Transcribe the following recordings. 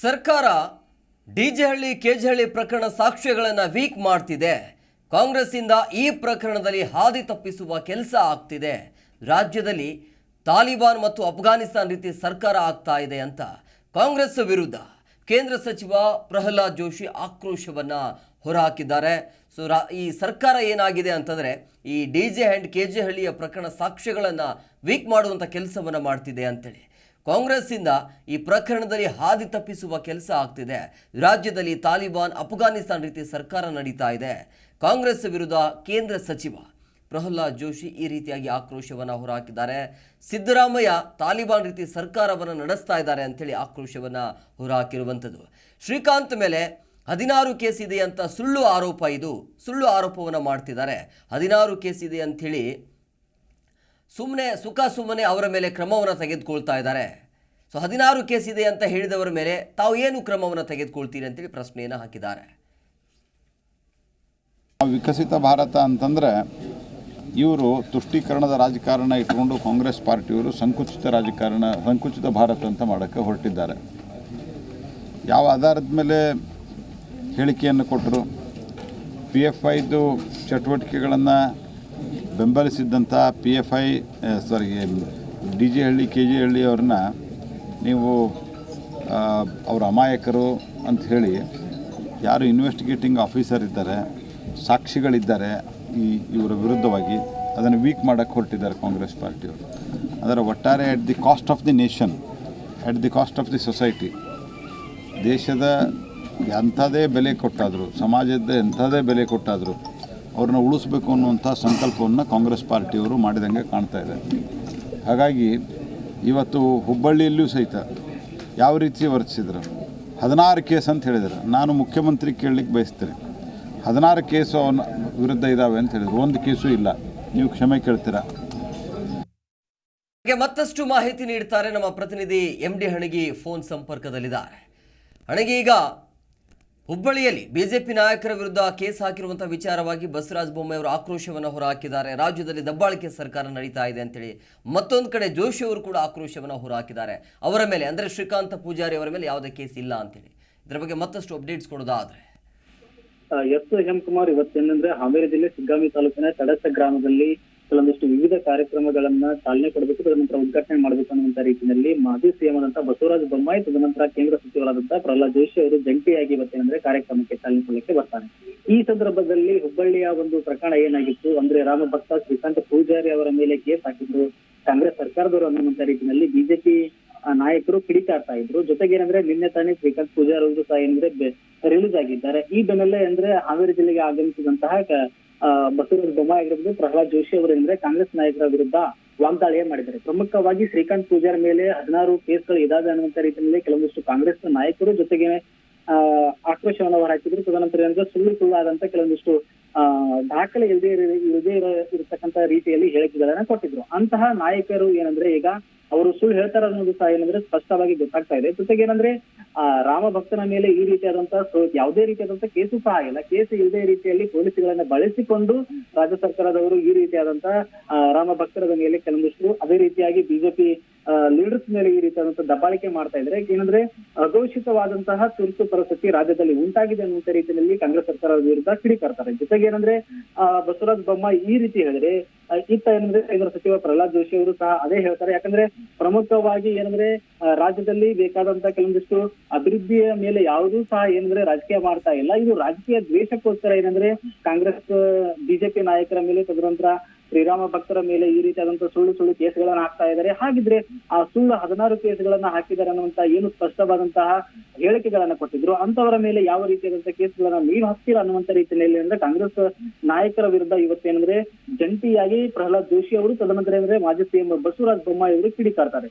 ಸರ್ಕಾರ ಡಿಜೆಹಳ್ಳಿ ಕೆಜೆಹಳ್ಳಿ ಪ್ರಕರಣ ಸಾಕ್ಷ್ಯಗಳನ್ನು ವೀಕ್ ಮಾಡ್ತಿದೆ. ಕಾಂಗ್ರೆಸ್ಸಿಂದ ಈ ಪ್ರಕರಣದಲ್ಲಿ ಹಾದಿ ತಪ್ಪಿಸುವ ಕೆಲಸ ಆಗ್ತಿದೆ. ರಾಜ್ಯದಲ್ಲಿ ತಾಲಿಬಾನ್ ಮತ್ತು ಅಫ್ಘಾನಿಸ್ತಾನ ರೀತಿ ಸರ್ಕಾರ ಆಗ್ತಾ ಇದೆ ಅಂತ ಕಾಂಗ್ರೆಸ್ ವಿರುದ್ಧ ಕೇಂದ್ರ ಸಚಿವ ಪ್ರಹ್ಲಾದ್ ಜೋಶಿ ಆಕ್ರೋಶವನ್ನು ಹೊರಹಾಕಿದ್ದಾರೆ. ಈ ಸರ್ಕಾರ ಏನಾಗಿದೆ ಅಂತಂದರೆ ಈ ಡಿಜೆ ಆ್ಯಂಡ್ ಕೆಜೆಹಳ್ಳಿಯ ಪ್ರಕರಣ ಸಾಕ್ಷ್ಯಗಳನ್ನು ವೀಕ್ ಮಾಡುವಂಥ ಕೆಲಸವನ್ನು ಮಾಡ್ತಿದೆ ಅಂತೇಳಿ ಕಾಂಗ್ರೆಸ್ಸಿಂದ ಈ ಪ್ರಕರಣದಲ್ಲಿ ಹಾದಿ ತಪ್ಪಿಸುವ ಕೆಲಸ ಆಗ್ತಿದೆ. ರಾಜ್ಯದಲ್ಲಿ ತಾಲಿಬಾನ್ ಅಫ್ಘಾನಿಸ್ತಾನ ರೀತಿ ಸರ್ಕಾರ ನಡೀತಾ ಇದೆ. ಕಾಂಗ್ರೆಸ್ ವಿರುದ್ಧ ಕೇಂದ್ರ ಸಚಿವ ಪ್ರಹ್ಲಾದ್ ಜೋಶಿ ಈ ರೀತಿಯಾಗಿ ಆಕ್ರೋಶವನ್ನು ಹೊರಹಾಕಿದ್ದಾರೆ. ಸಿದ್ದರಾಮಯ್ಯ ತಾಲಿಬಾನ್ ರೀತಿ ಸರ್ಕಾರವನ್ನು ನಡೆಸ್ತಾ ಇದ್ದಾರೆ ಅಂತೇಳಿ ಆಕ್ರೋಶವನ್ನು ಹೊರಹಾಕಿರುವಂಥದ್ದು. ಶ್ರೀಕಾಂತ್ ಮೇಲೆ 16 ಕೇಸ್ ಇದೆ ಅಂತ ಸುಳ್ಳು ಆರೋಪವನ್ನು ಮಾಡ್ತಿದ್ದಾರೆ. 16 ಕೇಸ್ ಇದೆ ಅಂಥೇಳಿ ಸುಮ್ಮನೆ ಅವರ ಮೇಲೆ ಕ್ರಮವನ್ನು ತೆಗೆದುಕೊಳ್ತಾ ಇದ್ದಾರೆ. 16 ಕೇಸ್ ಇದೆ ಅಂತ ಹೇಳಿದವರ ಮೇಲೆ ತಾವು ಏನು ಕ್ರಮವನ್ನು ತೆಗೆದುಕೊಳ್ತೀರಿ ಅಂತೇಳಿ ಪ್ರಶ್ನೆಯನ್ನು ಹಾಕಿದ್ದಾರೆ. ವಿಕಸಿತ ಭಾರತ ಅಂತಂದರೆ ಇವರು ತುಷ್ಟೀಕರಣದ ರಾಜಕಾರಣ ಇಟ್ಕೊಂಡು ಕಾಂಗ್ರೆಸ್ ಪಾರ್ಟಿಯವರು ಸಂಕುಚಿತ ಭಾರತ ಅಂತ ಮಾಡೋಕ್ಕೆ ಹೊರಟಿದ್ದಾರೆ. ಯಾವ ಆಧಾರದ ಮೇಲೆ ಹೇಳಿಕೆಯನ್ನು ಕೊಟ್ಟರು? PFIದು ಚಟುವಟಿಕೆಗಳನ್ನು ಬೆಂಬಲಿಸಿದ್ದಂಥ ಡಿಜೆಹಳ್ಳಿ ಕೆಜೆಹಳ್ಳಿ ಅವ್ರನ್ನ ನೀವು ಅವರ ಅಮಾಯಕರು ಅಂತ ಹೇಳಿ ಯಾರು ಇನ್ವೆಸ್ಟಿಗೇಟಿಂಗ್ ಆಫೀಸರ್ ಇದ್ದಾರೆ, ಸಾಕ್ಷಿಗಳಿದ್ದಾರೆ ಇವರ ವಿರುದ್ಧವಾಗಿ ಅದನ್ನು ವೀಕ್ ಮಾಡೋಕ್ಕೆ ಹೊರಟಿದ್ದಾರೆ ಕಾಂಗ್ರೆಸ್ ಪಾರ್ಟಿಯವರು. ಅದರ ಒಟ್ಟಾರೆ at the cost of the nation, at the cost of the society, ದೇಶದ ಎಂಥದೇ ಬೆಲೆ ಕೊಟ್ಟಾದರೂ, ಸಮಾಜದ ಎಂಥದೇ ಬೆಲೆ ಕೊಟ್ಟಾದರೂ ಅವ್ರನ್ನ ಉಳಿಸ್ಬೇಕು ಅನ್ನುವಂಥ ಸಂಕಲ್ಪವನ್ನು ಕಾಂಗ್ರೆಸ್ ಪಾರ್ಟಿಯವರು ಮಾಡಿದಂಗೆ ಕಾಣ್ತಾ ಇದೆ. ಹಾಗಾಗಿ ಇವತ್ತು ಹುಬ್ಬಳ್ಳಿಯಲ್ಲೂ ಸಹಿತ ಯಾವ ರೀತಿ ವರ್ತಿಸಿದ್ರು, 16 ಕೇಸ್ ಅಂತ ಹೇಳಿದರು. ನಾನು ಮುಖ್ಯಮಂತ್ರಿ ಕೇಳಲಿಕ್ಕೆ ಬಯಸ್ತೇನೆ, 16 ಕೇಸು ಅವನ ವಿರುದ್ಧ ಇದ್ದಾವೆ ಅಂತ ಹೇಳಿದ್ರು, ಒಂದು ಕೇಸು ಇಲ್ಲ. ನೀವು ಕ್ಷಮೆ ಕೇಳ್ತೀರಾ? ಮತ್ತಷ್ಟು ಮಾಹಿತಿ ನೀಡ್ತಾರೆ ನಮ್ಮ ಪ್ರತಿನಿಧಿ MD ಹಣಗಿ ಫೋನ್ ಸಂಪರ್ಕದಲ್ಲಿದ್ದಾರೆ. ಹಣಗಿ, ಈಗ ಹುಬ್ಬಳ್ಳಿಯಲ್ಲಿ ಬಿಜೆಪಿ ನಾಯಕರ ವಿರುದ್ಧ ಕೇಸ್ ಹಾಕಿರುವಂಥ ವಿಚಾರವಾಗಿ ಬಸವರಾಜ ಬೊಮ್ಮಾಯಿ ಅವರು ಆಕ್ರೋಶವನ್ನು ಹೊರಹಾಕಿದ್ದಾರೆ. ರಾಜ್ಯದಲ್ಲಿ ದಬ್ಬಾಳಿಕೆ ಸರ್ಕಾರ ನಡೀತಾ ಇದೆ ಅಂತೇಳಿ ಮತ್ತೊಂದು ಕಡೆ ಜೋಶಿ ಅವರು ಕೂಡ ಆಕ್ರೋಶವನ್ನು ಹೊರಹಾಕಿದ್ದಾರೆ. ಅವರ ಮೇಲೆ ಅಂದರೆ ಶ್ರೀಕಾಂತ್ ಪೂಜಾರಿ ಅವರ ಮೇಲೆ ಯಾವುದೇ ಕೇಸ್ ಇಲ್ಲ ಅಂತೇಳಿ ಇದರ ಬಗ್ಗೆ ಮತ್ತಷ್ಟು ಅಪ್ಡೇಟ್ಸ್ ಕೊಡೋದಾದ್ರೆ ಹೇಮಕುಮಾರ್, ಇವತ್ತೇನಂದ್ರೆ ಹಾವೇರಿ ಜಿಲ್ಲೆ ಸಿಗ್ಗಾಂವಿ ತಾಲೂಕಿನ ತಡಸ ಗ್ರಾಮದಲ್ಲಿ ಕೆಲವೊಂದಿಷ್ಟು ವಿವಿಧ ಕಾರ್ಯಕ್ರಮಗಳನ್ನ ಚಾಲನೆ ಕೊಡಬೇಕು, ತದನಂತರ ಉದ್ಘಾಟನೆ ಮಾಡಬೇಕು ಅನ್ನುವಂತ ರೀತಿಯಲ್ಲಿ ಮಾಜಿ ಸಿಎಂ ಆದಂತಹ ಬಸವರಾಜ ಬೊಮ್ಮಾಯಿ, ತದನಂತರ ಕೇಂದ್ರ ಸಚಿವರಾದಂತಹ ಪ್ರಹ್ಲಾದ್ ಜೋಶಿ ಅವರು ಜಂಟಿಯಾಗಿ ಇವತ್ತೇನಂದ್ರೆ ಕಾರ್ಯಕ್ರಮಕ್ಕೆ ಚಾಲನೆ ಕೊಡಲಿಕ್ಕೆ ಬರ್ತಾರೆ. ಈ ಸಂದರ್ಭದಲ್ಲಿ ಹುಬ್ಬಳ್ಳಿಯ ಒಂದು ಪ್ರಕರಣ ಏನಾಗಿತ್ತು ಅಂದ್ರೆ ರಾಮಭಕ್ತ ಶ್ರೀಕಾಂತ್ ಪೂಜಾರಿ ಅವರ ಮೇಲೆ ಕೇಸ್ ಹಾಕಿದ್ರು ಕಾಂಗ್ರೆಸ್ ಸರ್ಕಾರದವರು ಅನ್ನುವಂತ ರೀತಿಯಲ್ಲಿ ಬಿಜೆಪಿ ನಾಯಕರು ಕಿಡಿಕಾಡ್ತಾ ಇದ್ರು. ಜೊತೆಗೆ ಏನಂದ್ರೆ ನಿನ್ನೆ ತಾನೇ ಶ್ರೀಕಾಂತ್ ಪೂಜಾರಿ ಅವರು ಸಹ ಏನಂದ್ರೆ ರಿಲೀಸ್ ಆಗಿದ್ದಾರೆ. ಈ ಬೆನ್ನಲ್ಲೇ ಅಂದ್ರೆ ಹಾವೇರಿ ಜಿಲ್ಲೆಗೆ ಆಗಮಿಸಿದಂತಹ ಬಸವರಾಜ ಬೊಮ್ಮಾಯಿ ಆಗಿರ್ಬೋದು, ಪ್ರಹ್ಲಾದ್ ಜೋಶಿ ಅವರು ಏನಂದ್ರೆ ಕಾಂಗ್ರೆಸ್ ನಾಯಕರ ವಿರುದ್ಧ ವಾಗ್ದಾಳಿಯೇ ಮಾಡಿದ್ದಾರೆ. ಪ್ರಮುಖವಾಗಿ ಶ್ರೀಕಾಂತ್ ಪೂಜಾರಿ ಮೇಲೆ 16 ಕೇಸ್ಗಳು ಇದಾವೆ ಅನ್ನುವಂತ ರೀತಿಯಲ್ಲಿ ಕೆಲವೊಂದಿಷ್ಟು ಕಾಂಗ್ರೆಸ್ ನಾಯಕರು ಜೊತೆಗೆ ಆಕ್ರೋಶವನ್ನು ಹೊರಹಾಕಿದ್ರು. ತದನಂತರ ಏನಂದ್ರೆ ಸುಳ್ಳಾದಂತ ಕೆಲವೊಂದಿಷ್ಟು ದಾಖಲೆ ಇಲ್ಲದೆ ಇರತಕ್ಕಂತ ರೀತಿಯಲ್ಲಿ ಹೇಳಿಕೆಗಳನ್ನ ಕೊಟ್ಟಿದ್ರು. ಅಂತಹ ನಾಯಕರು ಏನಂದ್ರೆ ಈಗ ಅವರು ಸುಳ್ಳು ಹೇಳ್ತಾರೆ ಅನ್ನೋದು ಸಹ ಏನಂದ್ರೆ ಸ್ಪಷ್ಟವಾಗಿ ಗೊತ್ತಾಗ್ತಾ ಇದೆ. ಜೊತೆಗೆ ಏನಂದ್ರೆ ರಾಮ ಭಕ್ತನ ಮೇಲೆ ಈ ರೀತಿಯಾದಂತಹ ಯಾವುದೇ ರೀತಿಯಾದಂತಹ ಕೇಸು ಸಹ ಆಗಿಲ್ಲ. ಕೇಸು ಇಲ್ಲದೆ ರೀತಿಯಲ್ಲಿ ಪೊಲೀಸ್ಗಳನ್ನ ಬಳಸಿಕೊಂಡು ರಾಜ್ಯ ಸರ್ಕಾರದವರು ಈ ರೀತಿಯಾದಂತಹ ರಾಮ ಭಕ್ತರ ಮೇಲೆ ಕೆಲವೊಂದಿಷ್ಟು ಅದೇ ರೀತಿಯಾಗಿ ಬಿಜೆಪಿ ಲೀಡರ್ಸ್ ಮೇಲೆ ಈ ರೀತಿಯಾದಂತಹ ದಬ್ಬಾಳಿಕೆ ಮಾಡ್ತಾ ಇದ್ರೆ ಏನಂದ್ರೆ ಅಘೋಷಿತವಾದಂತಹ ತುರ್ತು ಪರಿಸ್ಥಿತಿ ರಾಜ್ಯದಲ್ಲಿ ಉಂಟಾಗಿದೆ ಅನ್ನುವಂತ ರೀತಿಯಲ್ಲಿ ಕಾಂಗ್ರೆಸ್ ಸರ್ಕಾರದ ವಿರುದ್ಧ ಕಿಡಿಕಾಡ್ತಾರೆ. ಜೊತೆಗೆ ಏನಂದ್ರೆ ಬಸವರಾಜ ಬೊಮ್ಮಾಯಿ ಈ ರೀತಿ ಹೇಳಿದ್ರೆ ಇತ್ತ ಏನಂದ್ರೆ ಕೇಂದ್ರ ಸಚಿವ ಪ್ರಹ್ಲಾದ್ ಜೋಶಿ ಅವರು ಸಹ ಅದೇ ಹೇಳ್ತಾರೆ. ಯಾಕಂದ್ರೆ ಪ್ರಮುಖವಾಗಿ ಏನಂದ್ರೆ ರಾಜ್ಯದಲ್ಲಿ ಬೇಕಾದಂತ ಕೆಲವೊಂದಿಷ್ಟು ಅಭಿವೃದ್ಧಿಯ ಮೇಲೆ ಯಾವುದೂ ಸಹ ಏನಂದ್ರೆ ರಾಜಕೀಯ ಮಾಡ್ತಾ ಇಲ್ಲ. ಇದು ರಾಜಕೀಯ ದ್ವೇಷಕ್ಕೋಸ್ಕರ ಏನಂದ್ರೆ ಕಾಂಗ್ರೆಸ್ ಬಿಜೆಪಿ ನಾಯಕರ ಮೇಲೆ ತದನಂತರ ಶ್ರೀರಾಮ ಭಕ್ತರ ಮೇಲೆ ಈ ರೀತಿಯಾದಂತಹ ಸುಳ್ಳು ಕೇಸ್ಗಳನ್ನ ಹಾಕ್ತಾ ಇದ್ದಾರೆ. ಹಾಗಿದ್ರೆ ಆ ಸುಳ್ಳು 16 ಕೇಸ್ಗಳನ್ನ ಹಾಕಿದ್ದಾರೆ ಅನ್ನುವಂತ ಏನು ಸ್ಪಷ್ಟವಾದಂತಹ ಹೇಳಿಕೆಗಳನ್ನ ಕೊಟ್ಟಿದ್ರು, ಅಂತವರ ಮೇಲೆ ಯಾವ ರೀತಿಯಾದಂತಹ ಕೇಸ್ಗಳನ್ನ ನೀವು ಹಾಕ್ತೀರಾ ಅನ್ನುವಂತ ರೀತಿಯಲ್ಲಿ ಅಂದ್ರೆ ಕಾಂಗ್ರೆಸ್ ನಾಯಕರ ವಿರುದ್ಧ ಇವತ್ತೇನಂದ್ರೆ ಜಂಟಿಯಾಗಿ ಪ್ರಹ್ಲಾದ್ ಜೋಶಿ ಅವರು ತದನಂತರ ಏನಂದ್ರೆ ಮಾಜಿ ಸಿಎಂ ಬಸವರಾಜ ಬೊಮ್ಮಾಯಿ ಅವರು ಕಿಡಿಕಾಡ್ತಾರೆ.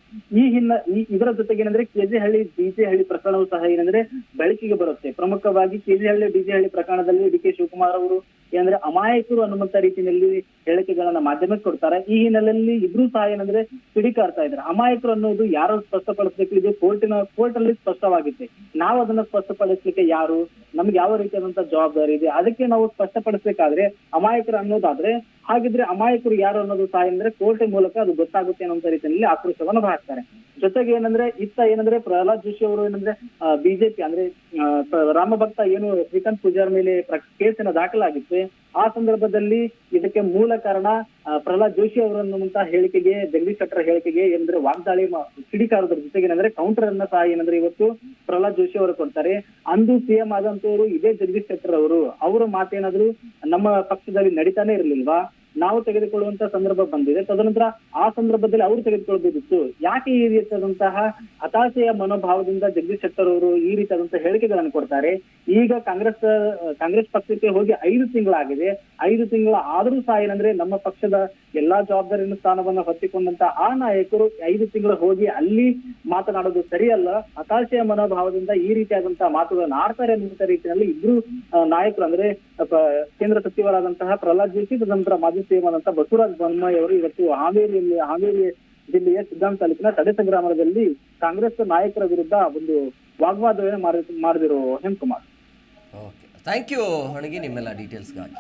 ಇದರ ಜೊತೆಗೆ ಏನಂದ್ರೆ ಕೆಜೆಹಳ್ಳಿ ಡಿಜೆಹಳ್ಳಿ ಪ್ರಕರಣವು ಸಹ ಏನಂದ್ರೆ ಬೆಳಕಿಗೆ ಬರುತ್ತೆ. ಪ್ರಮುಖವಾಗಿ ಕೆಜೆಹಳ್ಳಿ ಡಿಜೆಹಳ್ಳಿ ಪ್ರಕರಣದಲ್ಲಿ DK ಶಿವಕುಮಾರ್ ಅವರು ಏನಂದ್ರೆ ಅಮಾಯಕರು ಅನ್ನುವಂತ ರೀತಿಯಲ್ಲಿ ಹೇಳಿಕೆಗಳನ್ನ ಮಾಧ್ಯಮಕ್ಕೆ ಕೊಡ್ತಾರೆ. ಈ ಹಿನ್ನೆಲೆಯಲ್ಲಿ ಇಬ್ರು ಸಹ ಏನಂದ್ರೆ ಕಿಡಿಕಾಡ್ತಾ ಇದ್ದಾರೆ. ಅಮಾಯಕರು ಅನ್ನೋದು ಯಾರು ಸ್ಪಷ್ಟಪಡಿಸ್ಬೇಕು, ಇದು ಕೋರ್ಟ್ ಅಲ್ಲಿ ಸ್ಪಷ್ಟವಾಗಿದೆ. ನಾವು ಅದನ್ನ ಸ್ಪಷ್ಟಪಡಿಸ್ಲಿಕ್ಕೆ ಯಾರು, ನಮ್ಗೆ ಯಾವ ರೀತಿಯಾದಂತಹ ಜವಾಬ್ದಾರಿ ಇದೆ, ಅದಕ್ಕೆ ನಾವು ಸ್ಪಷ್ಟಪಡಿಸ್ಬೇಕಾದ್ರೆ ಅಮಾಯಕರು ಅನ್ನೋದಾದ್ರೆ ಹಾಗಿದ್ರೆ ಅಮಾಯಕರು ಯಾರು ಅನ್ನೋದು ಸಹ ಅಂದ್ರೆ ಕೋರ್ಟ್ ಮೂಲಕ ಅದು ಗೊತ್ತಾಗುತ್ತೆ ಅನ್ನೋ ರೀತಿಯಲ್ಲಿ ಆಕ್ರೋಶವನ್ನು ಹಾಕ್ತಾರೆ. ಜೊತೆಗೆ ಏನಂದ್ರೆ ಏನಂದ್ರೆ ಪ್ರಹ್ಲಾದ್ ಜೋಶಿ ಅವರು ಏನಂದ್ರೆ ಬಿಜೆಪಿ ಅಂದ್ರೆ ರಾಮಭಕ್ತ ಏನು ಶ್ರೀಕಾಂತ್ ಪೂಜಾರ್ ಮೇಲೆ ಕೇಸನ್ನ ದಾಖಲಾಗಿತ್ತು. ಆ ಸಂದರ್ಭದಲ್ಲಿ ಇದಕ್ಕೆ ಮೂಲ ಕಾರಣ ಪ್ರಹ್ಲಾದ್ ಜೋಶಿ ಅವರನ್ನುವಂತ ಹೇಳಿಕೆಗೆ, ಜಗದೀಶ್ ಶೆಟ್ಟರ್ ಹೇಳಿಕೆಗೆ ಏನಂದ್ರೆ ವಾಗ್ದಾಳಿ ಕಿಡಿಕಾರೋದ್ರ ಜೊತೆಗೆ ಏನಂದ್ರೆ ಕೌಂಟರ್ ಅನ್ನ ಸಹ ಏನಂದ್ರೆ ಇವತ್ತು ಪ್ರಹ್ಲಾದ್ ಜೋಶಿ ಅವರು ಕೊಡ್ತಾರೆ. ಅಂದು ಸಿಎಂ ಆದಂತವರು ಇದೇ ಜಗದೀಶ್ ಶೆಟ್ಟರ್ ಅವರು, ಅವರ ಮಾತೇನಾದ್ರೂ ನಮ್ಮ ಪಕ್ಷದಲ್ಲಿ ನಡೀತಾನೆ ಇರ್ಲಿಲ್ವಾ? ನಾವು ತೆಗೆದುಕೊಳ್ಳುವಂತ ಸಂದರ್ಭ ಬಂದಿದೆ. ತದನಂತರ ಆ ಸಂದರ್ಭದಲ್ಲಿ ಅವರು ತೆಗೆದುಕೊಳ್ಬೇಕಿತ್ತು. ಯಾಕೆ ಈ ರೀತಿಯಾದಂತಹ ಹತಾಶೆಯ ಮನೋಭಾವದಿಂದ ಜಗದೀಶ್ ಶೆಟ್ಟರ್ ಅವರು ಈ ರೀತಿಯಾದಂತಹ ಹೇಳಿಕೆಗಳನ್ನು ಕೊಡ್ತಾರೆ? ಈಗ ಕಾಂಗ್ರೆಸ್ ಪಕ್ಷಕ್ಕೆ ಹೋಗಿ 5 ತಿಂಗಳಾಗಿದೆ. 5 ತಿಂಗಳ ಆದ್ರೂ ಸಹ ಏನಂದ್ರೆ ನಮ್ಮ ಪಕ್ಷದ ಎಲ್ಲಾ ಜವಾಬ್ದಾರಿಯನ್ನು ಸ್ಥಾನವನ್ನ ಹೊತ್ತಿಕೊಂಡಂತ ಆ ನಾಯಕರು 5 ತಿಂಗಳು ಹೋಗಿ ಅಲ್ಲಿ ಮಾತನಾಡೋದು ಸರಿಯಲ್ಲ. ಹತಾಶೆಯ ಮನೋಭಾವದಿಂದ ಈ ರೀತಿಯಾದಂತಹ ಮಾತುಗಳನ್ನು ಆಡ್ತಾರೆ ಅನ್ನುವಂತ ರೀತಿಯಲ್ಲಿ ಇಬ್ರು ನಾಯಕರು ಅಂದ್ರೆ ಕೇಂದ್ರ ಸಚಿವರಾದಂತಹ ಪ್ರಹ್ಲಾದ್ ಜೋಶಿ, ತದನಂತರ ಮಾಜಿ ಸಿಎಂ ಆದಂತಹ ಬಸವರಾಜ ಬೊಮ್ಮಾಯಿ ಅವರು ಇವತ್ತು ಹಾವೇರಿ ಜಿಲ್ಲೆಯ ಸಿಗ್ಗಾಂವ್ ತಾಲೂಕಿನ ತಡೆಸ ಗ್ರಾಮದಲ್ಲಿ ಕಾಂಗ್ರೆಸ್ ನಾಯಕರ ವಿರುದ್ಧ ಒಂದು ವಾಗ್ವಾದವನ್ನು ಮಾಡಿದಿರೋ ಹೇಮಕುಮಾರ್. ಓಕೆ, ಥ್ಯಾಂಕ್ ಯು ಹಣಗಿ ನಿಮ್ಮೆಲ್ಲ ಡೀಟೇಲ್ಸ್ಗಾಗಿ.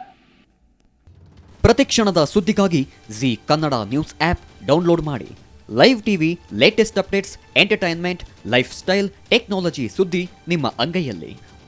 ಪ್ರತಿಕ್ಷಣದ ಸುದ್ದಿಗಾಗಿ Zee Kannada news app download ಮಾಡಿ. Live TV, latest updates, entertainment, lifestyle, technology ಸುದ್ದಿ ನಿಮ್ಮ ಅಂಗೈಯಲ್ಲಿ.